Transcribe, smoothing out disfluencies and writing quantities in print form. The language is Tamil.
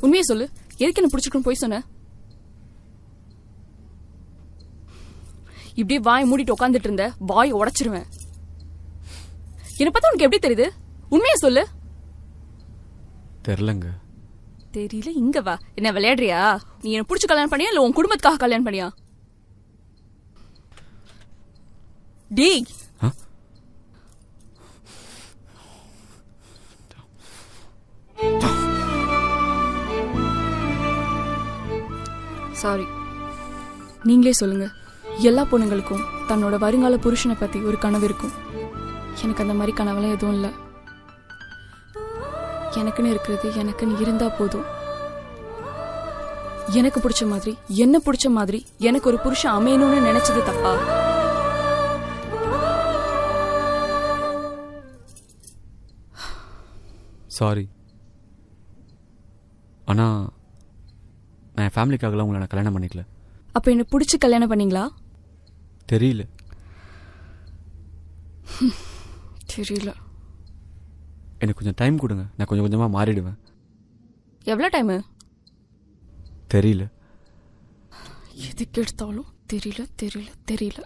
உண்மையை சொல்லு, எதுக்கு என்ன பிடிச்சிருக்குன்னு போய் சொன்ன? இப்படியே வாய் மூடிட்டு உட்காந்துட்டு இருந்த வாய் உடைச்சிருவேன். என்ன பார்த்தா உனக்கு எப்படி தெரியுது? உண்மையை சொல்லு. தெரியலங்க. தெரியல, இங்க வா. என்ன விளையாடுறியா? நீ என்ன பிடிச்சி கல்யாணம் பண்ணியா இல்ல உன் குடும்பத்துக்காக கல்யாணம் பண்ணியா? டேய், சாரி. நீங்களே சொல்லுங்க. எல்லா பொண்ணுங்களுக்கும் தன்னோட வருங்கால புருஷனை பத்தி ஒரு கனவு இருக்கும். எனக்கு அந்த மாதிரி கனவுலாம் எதுவும் இல்லை. எனக்குன்னு இருக்கிறது எனக்குன்னு இருந்தா போதும். எனக்கு பிடிச்ச மாதிரி, என்ன பிடிச்ச மாதிரி எனக்கு ஒரு புருஷன் அமையணும்னு நினைச்சது தப்பா? சாரி. ஆனா நான் என் ஃபேமிலிக்காகலாம் உங்களை நான் கல்யாணம் பண்ணிக்கல. அப்ப என்ன பிடிச்சி கல்யாணம் பண்ணீங்களா? தெரியல. தெரியல. எனக்கு கொஞ்சம் டைம் கொடுங்க, நான் கொஞ்சம் கொஞ்சமாக மாறிடுவேன். எவ்வளோ டைமு? தெரியல. எதுக்கு எடுத்தாலும் தெரியல தெரியல தெரியல.